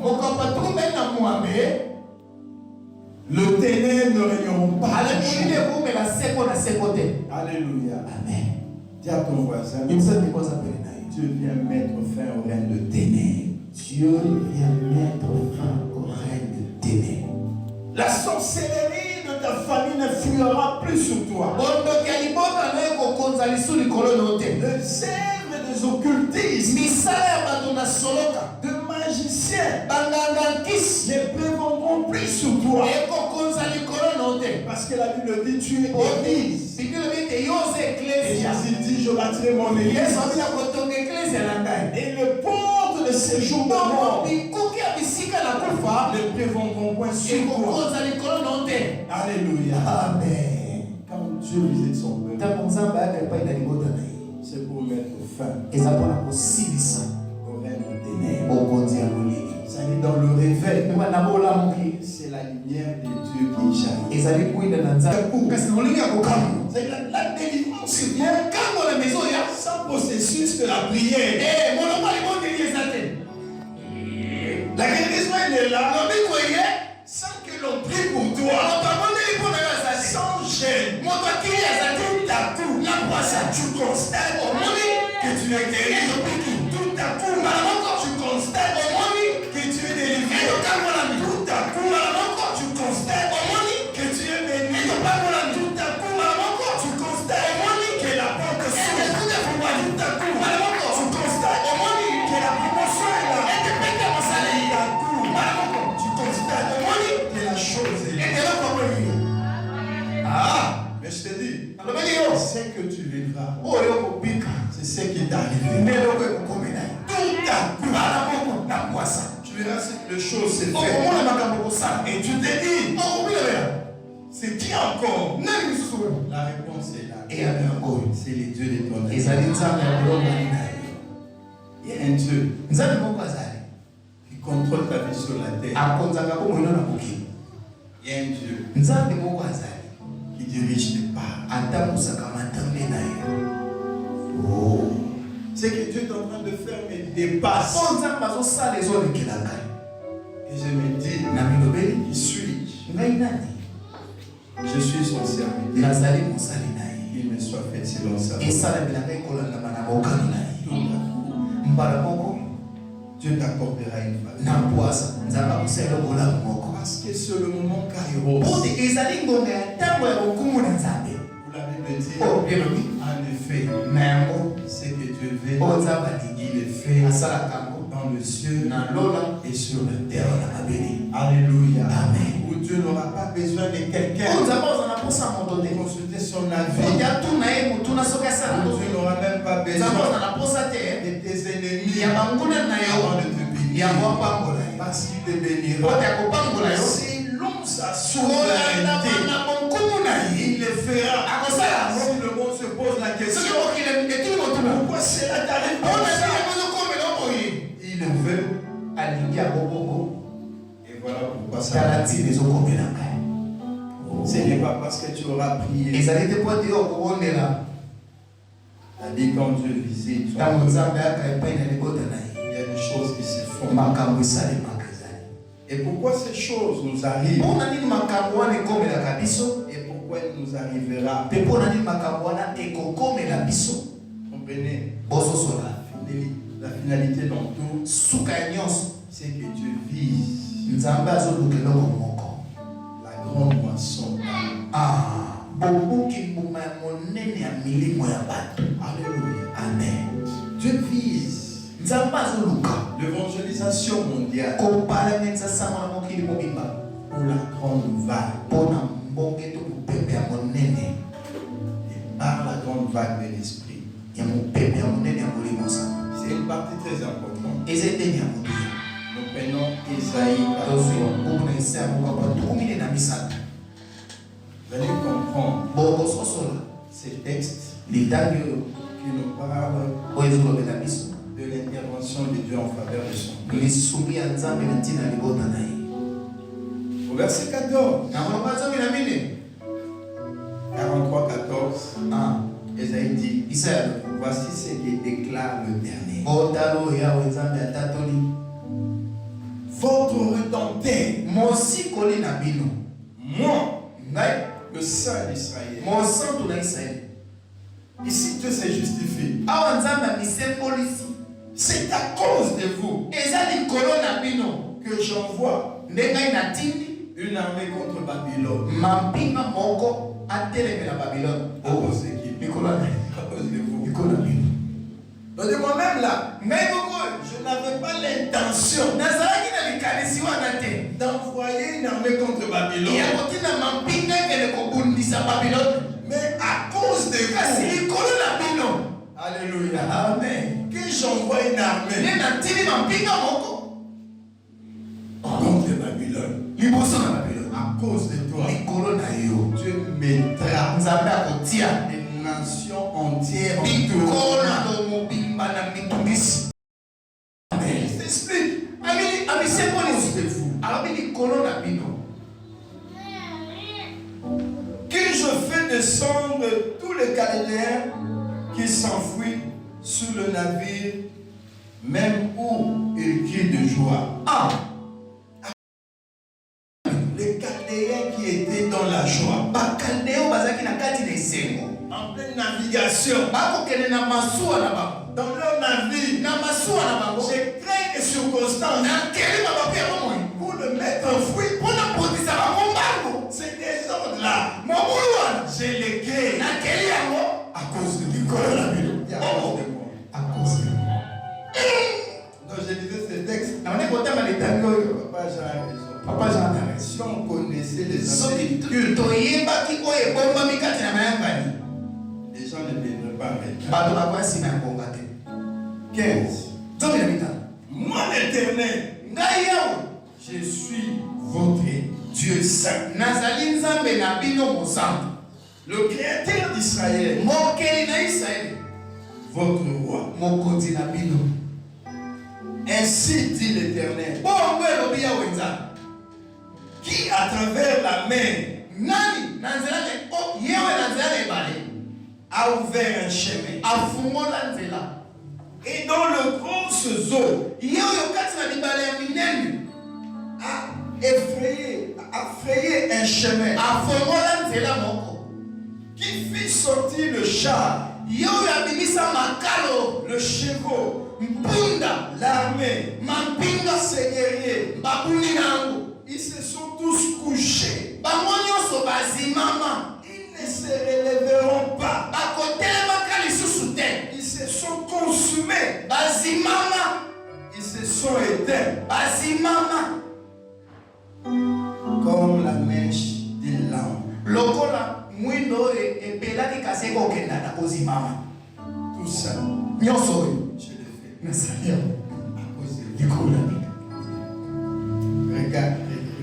S2: Mokapatrume na mwambe.
S1: le ténèbre ne régneront pas.
S2: Ale molili ekomela seko na seko te.
S1: Alléluia.
S2: Amen.
S1: Dis à ton voisin,
S2: Imsani koza pele na ye.
S1: Dieu vient mettre fin au règne de ténèbres.
S2: Dieu vient mettre fin au règne de ténèbres.
S1: La sorcellerie de ta famille ne fuira plus sur toi.
S2: Bondoki ya libota na ye kokonza lisu likolo no te.
S1: Les œuvres des occultistes,
S2: Misala ya bato na soloka.
S1: de magiciens,
S2: Banganga nkisi.
S1: ne prévaudront plus sur toi.
S2: Ekokonza likolo no te.
S1: Parce que la Bible dit, tu es église.
S2: Biblia elobi ete yo oza
S1: Et
S2: eklesia.
S1: Jésus dit, je bâtirai mon église.
S2: Yesu abina kotonga eklesia na ngai.
S1: Et les portes de séjour de mort
S2: bikuki ya bisika na kufa
S1: ne prévaudront point sur toi.
S2: ekokonza likolo no te.
S1: Alléluia.
S2: Amen.
S1: Quand Dieu visite son peuple,
S2: Ntango Nzambe ayaka epai na libota na ye.
S1: c'est pour mettre fin
S2: Eza mpona kosilisa
S1: au règne des ténèbres.
S2: bokonzi ya molili.
S1: Ça dit dans le réveil,
S2: Ema na bola
S1: C'est la délivrance vient quand la maison sans processus de la prière. La guérison elle est là. Sans que l'on prie pour toi. Sans gêne. Tout à coup, tu constates que tu es guéri. Tout à coup, tu constates que tu es délivré. Tout à coup, tu constates que tu es béni. Tout à coup, tu constates que la porte s'ouvre. Tout à coup, tu constates que la promotion est là. Tout à coup, tu constates que la chose est là. Ah, mais je te dis, c'est que tu vivras. C'est ce qui est arrivé. Tout à coup, tu verras que les choses se font. Et tu te dis, c'est qui encore? La réponse est là. C'est les dieux de ton âme. Il y a un Dieu qui contrôle ta vie sur la terre. Il y a un Dieu qui dirige tes pas. Ce que Dieu est en train de faire me dépasse. Et je me dis, qui suis-je? Je suis son serviteur. Il me soit fait selon sa volonté. Dieu t'accordera une faveur. Parce que c'est le moment Kairos. Où la Bible dit, en effet, ce que Dieu veut, il est fait dans le ciel et sur la terre. Alléluia. Amen. Où Dieu n'aura pas besoin de quelqu'un pour consulter son avis. Dieu n'aura même pas besoin de tes ennemis avant de te bénir. Parce qu'il te bénira. Selon sa souveraineté, il le fera. Si le monde se pose la question, pourquoi cela t'arrive comme ça? Il le veut. Et voilà pourquoi ça t'arrive. Ce n'est pas parce que tu auras prié. Il a dit quand Dieu visite, il y a des choses qui se font. Et pourquoi ces choses nous arrivent? Et pourquoi il nous arrivera? Comprenez? La finalité dans tout, c'est que Dieu vise la grande moisson. Alléluia. Amen. Dieu vise l'évangélisation mondiale pour la grande vague. Et par la grande vague de l'esprit. C'est une partie très importante. Nous prenons Isaïe 14. Vous allez comprendre ces textes qui nous parlent de l'intervention de Dieu en faveur de son peuple. Au verset 14, 43-14, Isaïe dit, voici ce qui déclare le dernier. Votre retenté, moi, le Saint d'Israël. Ici, Dieu se justifie. C'est à cause de vous que j'envoie une armée contre Babylone. À cause de qui? À cause de vous. Donc moi-même là, je n'avais pas l'intention d'envoyer une armée contre Babylone. Mais à cause de vous, alléluia, amen, que j'envoie une armée contre Babylone. À cause de toi, Dieu mettra les nations entières je t'explique. Que descendre tous les Chaldéens qui s'enfuient sur le navire, même où ils crient de joie.
S2: Ah,
S1: Les Chaldéens qui étaient dans la joie,
S2: bakaldeo bazaki na kati na esengo.
S1: en pleine navigation,
S2: Bakokende na masuwa na bango.
S1: dans leur navire,
S2: Na masuwa na bango.
S1: j'ai craint des circonstances
S2: Na keli mabaku ya bomoi.
S1: pour le mettre en fuite.
S2: Pona potisa bango mbango.
S1: C'est des ordres-là.
S2: Mobulu wana.
S1: Je les crains
S2: Na keli yango.
S1: à cause du coronavirus. À cause de moi.
S2: À cause de moi.
S1: Donc je lisais ce texte.
S2: Na on est content de l'état oyo.
S1: Papa Jean a raison.
S2: Papa Jean a raison.
S1: Si on connaissait les
S2: Soki
S1: anciens,
S2: toyebaki oyo ebombami kati na mayangani.
S1: les gens ne viendraient pas avec.
S2: Bato bakwasi na ngonga te.
S1: 15.
S2: Zomi na mitano.
S1: Moi l'Éternel,
S2: Ngai yawe.
S1: je suis votre Dieu saint,
S2: Nazali nzambe na bino mosantu.
S1: le Créateur d'Israël,
S2: Mokeli na Israeli.
S1: votre roi.
S2: Mokonzi na bino.
S1: Ainsi dit l'Éternel,
S2: Bongo elobi yawe nzambe.
S1: qui à travers la mer
S2: Nani na nzela yewe na nzela na ebale.
S1: a ouvert un chemin
S2: Afungola nzela.
S1: et dans le grosses eaux
S2: Yewe kati na bibale ya minene.
S1: a frayé un chemin
S2: Afungola nzela moko.
S1: qui fit sortir le char,
S2: Yewe abimisa makalo.
S1: le chevaux,
S2: Mpunda.
S1: l'armée,
S2: Mampinga
S1: ses guerriers.
S2: bakuni nango.
S1: Ils se sont tous couchés.
S2: Bango nyonso bazimama.
S1: Ils ne se relèveront pas.
S2: Bakotelemaka lisusu te.
S1: Ils se sont consumés.
S2: Bazimama.
S1: Ils se sont éteints
S2: Bazimama.
S1: comme la mèche d'une lampe.
S2: Lokola mwindo epelaki kasi kokenda na kozimama.
S1: Tout ça,
S2: Nyonso oyo.
S1: je le fais
S2: Nasalia.
S1: à cause de Dieu.
S2: Likula.
S1: Regarde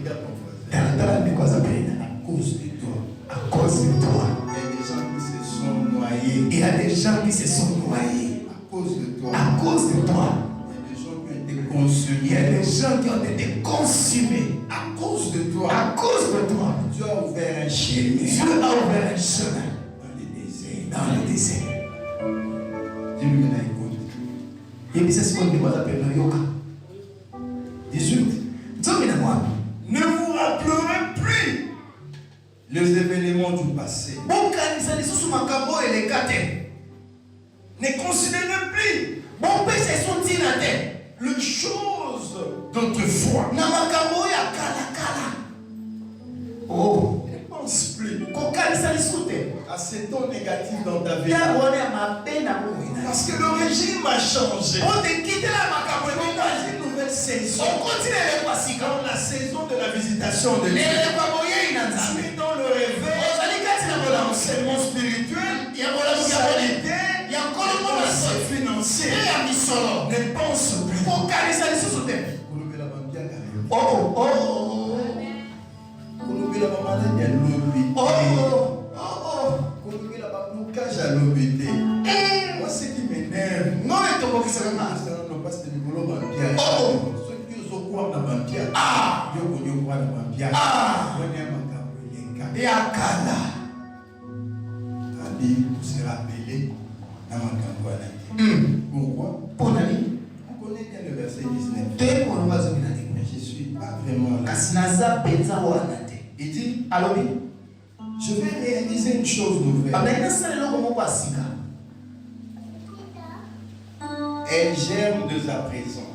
S1: ton voisin.
S2: Talatala ndikwaza pena.
S1: À cause de toi.
S2: À cause de toi.
S1: Il y a des gens qui se sont noyés.
S2: Il y a des gens qui se sont noyés.
S1: À cause de toi.
S2: À cause de toi.
S1: Il y a des gens qui ont été consumés.
S2: Il y a des gens qui ont été consumés.
S1: À cause de toi.
S2: À cause de toi.
S1: Dieu a ouvert un chemin
S2: Dieu a ouvert un chemin
S1: dans les déserts.
S2: dans le désert.
S1: Dis-lui maintenant, écoute.
S2: Et puis c'est ce qu'on dit à peine yoka.
S1: 18. Ne vous rappellerez plus les événements du passé. Ne considérez plus les choses d'autrefois.
S2: Oh,
S1: Ne pense plus
S2: à
S1: à ces tons négatifs dans ta vie. Parce que le régime a changé. Une nouvelle saison. Dans la saison de la visitation de Dieu. Tu es dans le réveil. L'enseignement spirituel. Sanité. Financier. Ne pense plus. Moi, ce qui m'énerve, pour se rappeler à pourquoi? On connaît bien le verset 19. Mais je ne suis pas vraiment là. Il dit, je vais réaliser une chose nouvelle. Elle germe dès à présent.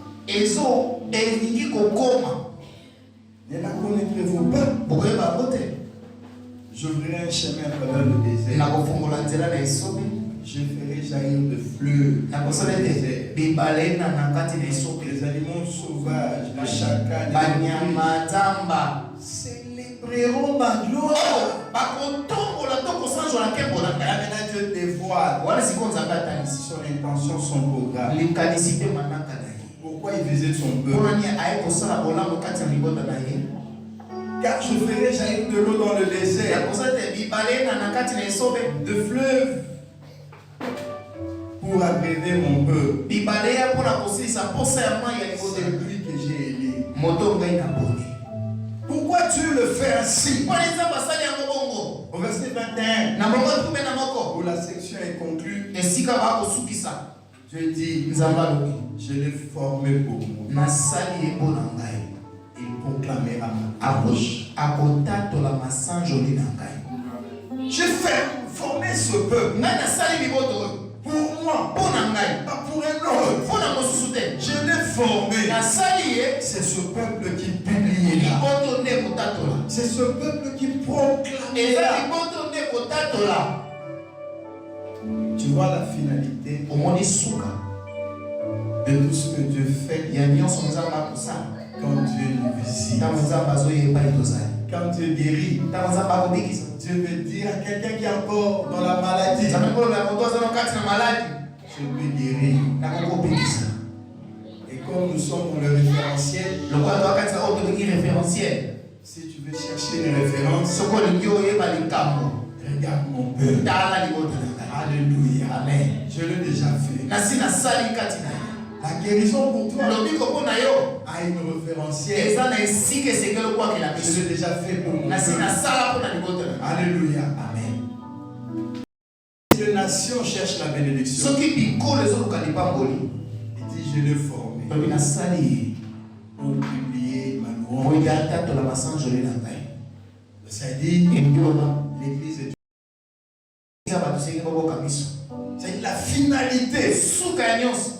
S1: Ne la connaîtrez-vous pas? J'ouvrirai un chemin à travers le désert. Je ferai jaillir de fleuves dans le désert. Les animaux sauvages, les chacals, célébreront ma gloire. Maintenant Dieu dévoile son intention, son programme. Pourquoi il visite son peuple? Car je ferai jaillir de l'eau dans le désert, de fleuves pour abréver mon peuple. C'est lui que j'ai élu. Pourquoi Dieu le fait ainsi? Au verset 21,
S2: Na moko tume na moko.
S1: où la section est conclue,
S2: Esika ba osukisa.
S1: Dieu dit,
S2: Nzamba lobi.
S1: je l'ai formé pour moi.
S2: Na sali ebo na ngai.
S1: Il proclamera ma bouche.
S2: Akotatola masanjoli na ngai.
S1: J'ai formé ce peuple
S2: Ngai na sali liboto
S1: pour moi,
S2: po na ngai.
S1: pas pour un autre.
S2: Po na mosusu te.
S1: Je l'ai formé.
S2: Na sali ye.
S1: C'est ce peuple qui publie là.
S2: Liboto nde kotatola.
S1: C'est ce peuple qui proclame
S2: Eza
S1: là.
S2: liboto nde kotatola.
S1: Tu vois la finalité
S2: Omoni suka.
S1: de tout ce que Dieu fait
S2: Ya nyonso nzamba akosala.
S1: quand Dieu nous visite.
S2: Ntango nzamba azoyeba etozali.
S1: Quand Dieu guérit,
S2: Ntango nzamba akobikisa.
S1: Dieu veut dire à quelqu'un qui est encore dans la maladie,
S2: Nzambe koloba moto aza na kati na maladi.
S1: je peux guérir.
S2: Nakokobikisa.
S1: Et comme nous sommes dans le référentiel,
S2: Lokola toakati na oyo tobengi référentiel.
S1: si tu veux chercher une référence,
S2: Soko olingi oyeba likambo.
S1: regarde mon peuple.
S2: Tala libota na ngai.
S1: Alléluia.
S2: Amen.
S1: Je l'ai déjà fait.
S2: Nasi nasali kati na ye.
S1: La guérison pour toi
S2: Lobiko mpo na yo.
S1: a une référentiel.
S2: Eza na esika esengeli okwakela
S1: Je
S2: biso.
S1: l'ai déjà fait pour mon
S2: Nasi
S1: peuple.
S2: nasala mpo na libota na ngai.
S1: Alléluia.
S2: Amen.
S1: Les nations cherchent la bénédiction.
S2: Soki bikolo ezoluka lipamboli.
S1: Il dit, je l'ai formé
S2: Lobi nasali ye.
S1: pour publier ma louange.
S2: Oyo atatola masanjoli na ngai.
S1: Ça dit,
S2: Elingi loba.
S1: l'église est
S2: Esika bato sengi boboka biso.
S1: c'est la finalité
S2: Suka ya nyonso.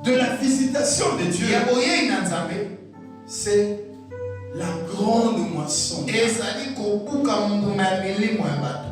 S1: de la visitation de Dieu.
S2: Ya boyei na Nzambe.
S1: C'est la grande moisson
S2: Ezali kobuka mbuma ya milimo ya bato.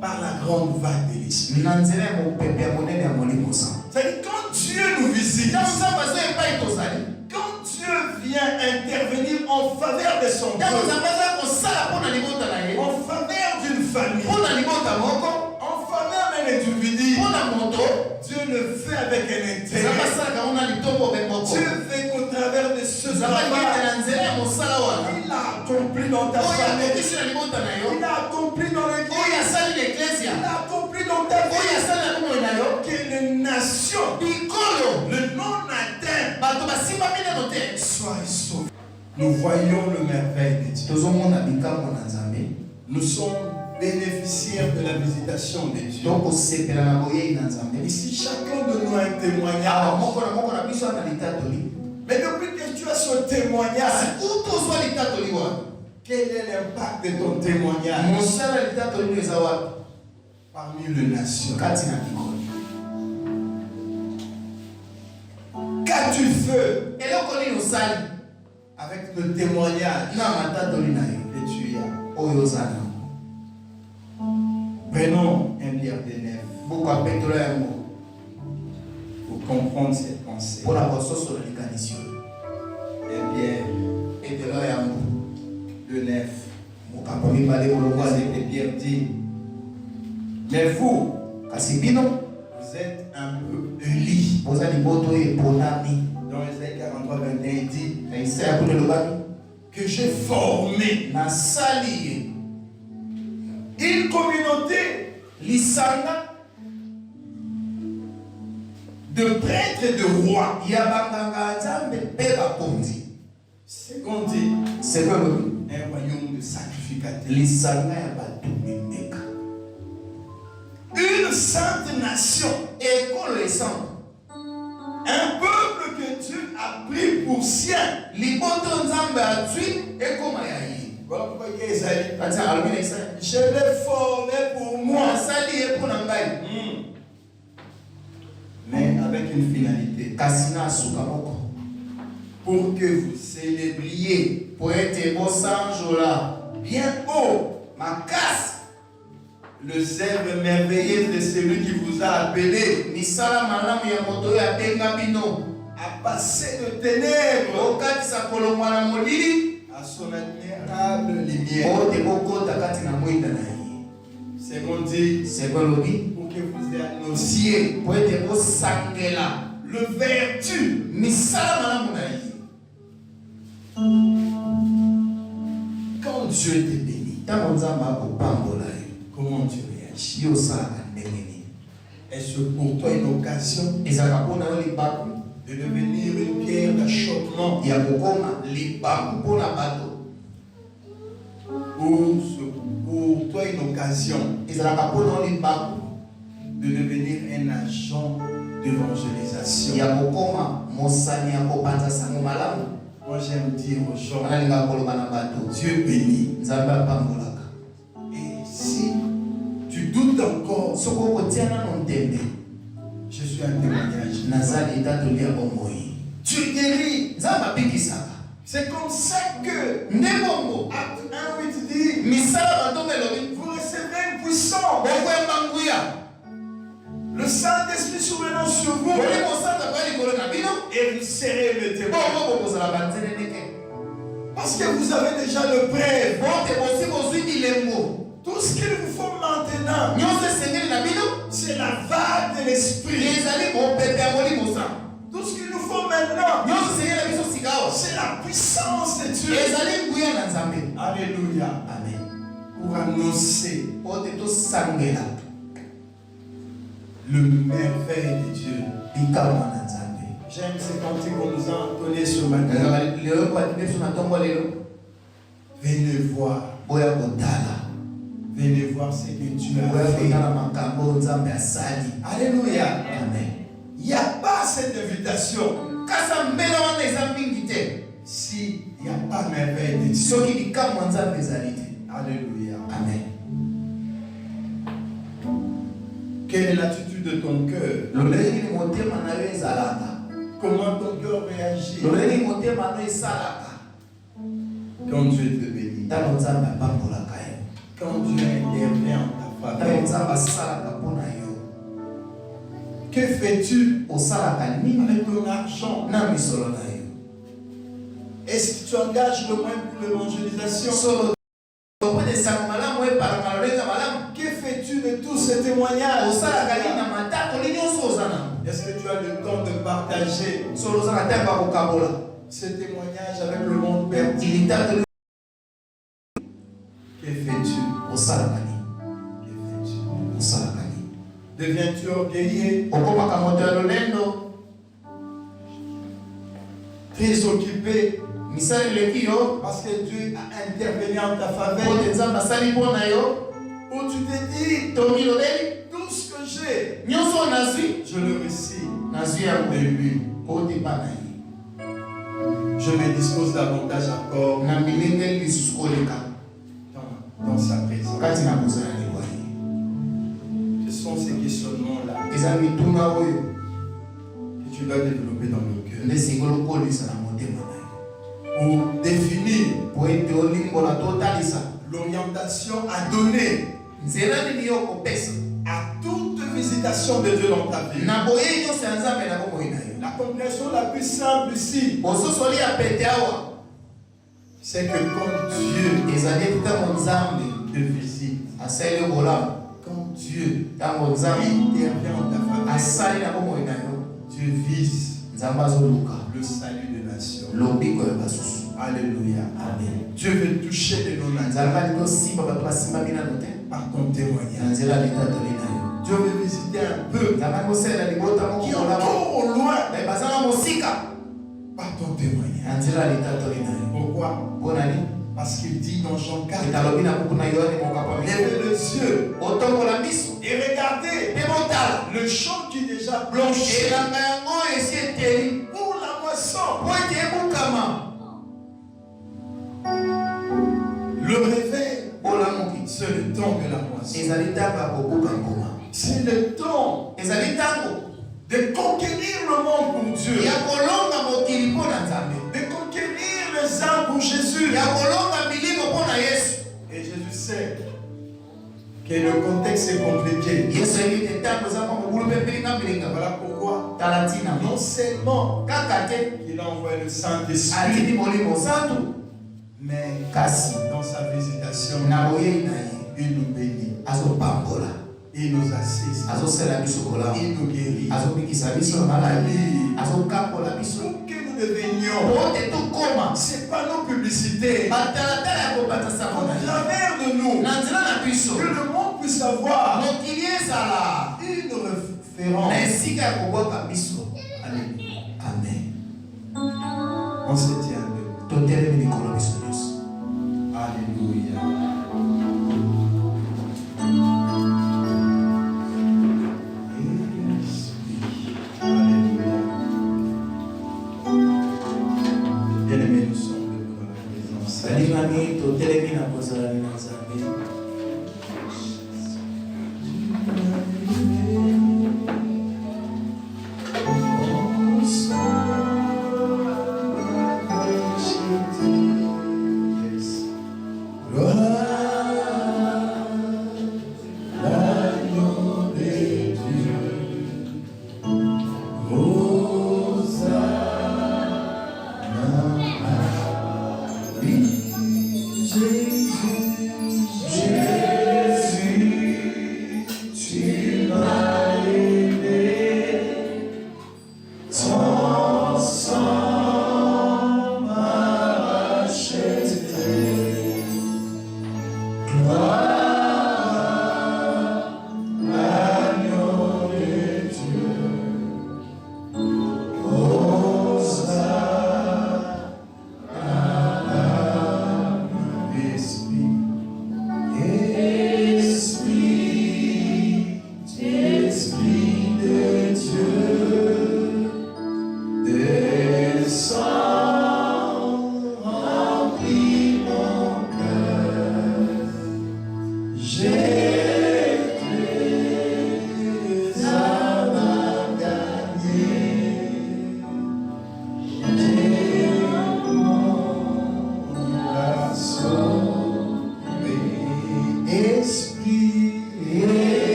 S1: par la grande vague de l'esprit.
S2: Na nzela ya mopepe ya monene ya molimo sango.
S1: C'est-à-dire quand Dieu nous visite,
S2: Ntango Nzambe aza epai tozali.
S1: quand Dieu vient intervenir en faveur de son
S2: Ntango
S1: peuple,
S2: Nzambe aza kosala mpo na libota na ye.
S1: en faveur d'une famille,
S2: Mpo na libota moko.
S1: en faveur d'un individu,
S2: Mpo na moto.
S1: Dieu le fait avec un
S2: Nzambe
S1: intérêt.
S2: asalaka ngo na litombo pe moko.
S1: Dieu fait qu'au travers de ce
S2: Nzambe alikete
S1: travail,
S2: na nzela ya mosala wana.
S1: il a accompli dans ta
S2: Oyo
S1: famille,
S2: akokisi na libota na yo.
S1: il a accompli dans
S2: Oyo
S1: l'église,
S2: asali na
S1: il
S2: eklesia.
S1: a accompli dans ta
S2: Oyo
S1: vie.
S2: asali na bomoi na yo.
S1: Que les nations,
S2: Bikolo.
S1: le non atteint,
S2: Bato basimbami nano te.
S1: soient sauvés. Nous voyons le merveille de Dieu.
S2: Tozomona bikambo na Nzambe.
S1: Nous sommes bénéficiaires de la visitation de Dieu.
S2: Tokosepela na boyei na Nzambe.
S1: Ici, chacun de nous a un
S2: Awa
S1: témoignage.
S2: moko na biso ana litatoli.
S1: Mais depuis que tu as ce témoignage,
S2: Kasi utozwa litatoli wana.
S1: quel est l'impact de ton témoignage
S2: Mosala litatoli nde eza wapi?
S1: parmi les nations?
S2: Kati na bikolo.
S1: Qu'as-tu fait
S2: Eloko nini osali
S1: avec le témoignage
S2: na matatoli na yo
S1: que tu as?
S2: oyo oza nango.
S1: Prenons un Pierre de Nef
S2: Buku Petro yango
S1: pour comprendre cette pensée.
S2: mpona kososola likanisi oyo.
S1: Un Pierre
S2: Petro yango
S1: de Nef.
S2: mokambo mibale kolongwa
S1: C'est
S2: ndenge.
S1: que Pierre dit, mais vous,
S2: Kasi bino
S1: vous êtes un peu Élie.
S2: boza liboto oyo eponami.
S1: Dans Ésaïe 43, 21, il dit
S2: Na Isaya kuna elobami
S1: que j'ai formé
S2: nasali ye
S1: une communauté
S2: lisanga
S1: de prêtres et de rois.
S2: ya banganga ya Nzambe mpe bakonzi.
S1: Second dit,
S2: Seko elobi
S1: un royaume de sacrificateurs.
S2: lisanga ya bato mimeka.
S1: Une sainte nation.
S2: Ekolo esanga
S1: Un peuple que Dieu a pris pour sien.
S2: liboto Nzambe atwi ekoma ya ye.
S1: Voilà pourquoi il y a Isaïe.
S2: Kati alobi na Isaya
S1: Je l'ai formé pour moi.
S2: nasali ye mpo na ngai.
S1: Mais avec une finalité.
S2: Kasi na suka moko
S1: Pour que vous célébriez
S2: po ete bosanjola
S1: bien haut
S2: makasi
S1: le zèbre merveilleux de celui qui vous a appelé
S2: misala malamu ya moto oyo abenga bino
S1: à passer de ténèbres
S2: okatisa kolongwa na molili
S1: à son admirable lumière.
S2: ote bokota kati na mwinda na ye.
S1: C'est qu'on dit
S2: Seko elobi
S1: pour que vous annonciez
S2: po ete bosangela
S1: le vertu.
S2: misala malamu na ye.
S1: Quand Dieu te bénit,
S2: Ntango Nzambe akopambola yo
S1: comment tu réagis?
S2: yo osalaka ndenge nini?
S1: Est-ce pour toi une occasion
S2: Ezalaka mpona yo libaku
S1: de devenir une pierre d'achoppement
S2: ya kokoma libaku mpona bato
S1: pour toi une occasion de devenir un agent d'évangélisation. Moi j'aime dire aux gens, Dieu bénit. Et si tu doutes encore, je suis un témoignage. Dieu guérit. C'est comme ça que Acte 1:8 dit, vous recevrez une puissance. Le Saint-Esprit survenant sur vous. Et vous serez le témoin. Parce que vous avez déjà le prêt. Tout ce qu'il vous faut maintenant, c'est la vague de l'Esprit. Tout ce qu'il nous faut maintenant, c'est la puissance de Dieu. Alléluia. Pour annoncer le merveille de Dieu. J'aime ces cantiques qu'on nous a entonnés ce matin. Venez voir. Venez voir ce que Dieu a fait. Alléluia. Il n'y a pas cette invitation s'il n'y a pas merveille de Dieu. Alléluia.
S2: Amen.
S1: Quelle est l'attitude de ton cœur? Comment ton cœur réagit quand Dieu te bénit? Quand Dieu intervient en ta faveur? Que fais-tu avec ton argent? Est-ce que tu engages le moyen pour l'évangélisation? Que fais-tu de tous ces témoignages? Est-ce que tu as le temps de partager ces témoignages avec le monde perdu? Que fais-tu? Deviens-tu orgueilleux? Très occupé? Parce que Dieu a intervenu en ta faveur? Ou tu te dis, tout ce que j'ai, je le reçois de lui. Je me dispose davantage encore dans sa présence. Ce sont ces questionnements-là que tu dois développer dans le cœur. Pour définir l'orientation à donner à toute visitation de Dieu dans ta vie. La compréhension la plus simple ici, c'est que quand Dieu te visite, quand Dieu intervient en ta faveur, Dieu vise le salut des nations. Alléluia.
S2: Amen.
S1: Dieu veut toucher les non-natifs par ton témoignage. Dieu veut visiter un peuple qui est encore au loin par ton témoignage. Pourquoi? Parce qu'il dit dans Jean 4, levez les yeux et regardez le champ qui est déjà blanchi pour la moisson. Le réveil, c'est le temps de la moisson. C'est le temps de conquérir le monde pour Dieu, de conquérir les âmes pour Jésus. Et Jésus sait que le contexte est compliqué. Voilà pourquoi non seulement il a envoyé le Saint-Esprit, mais dans sa visitation, il nous bénit, il nous assiste, il nous guérit, pour que nous devenions, c'est pas nos publicités, au travers de nous, que le monde puisse avoir une référence. On se tient debout. Alléluia.
S2: Nani totelemi na kozala na Nzambe.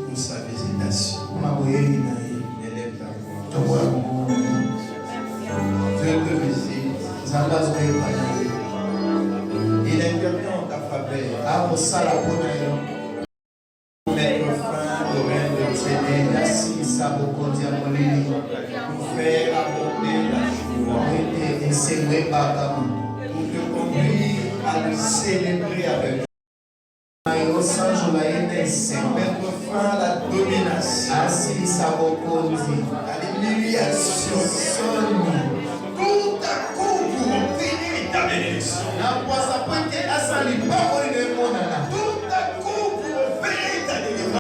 S1: Pour sa visitation. Élève ta voix. Dieu te visite. Il intervient en ta faveur. Mettre fin au règne de Seigneur. Pour faire aborder la joie. Pour te conduire à le célébrer avec toi. Mettre fin à la domination, à l'humiliation, tout à coup pour obtenir ta bénédiction.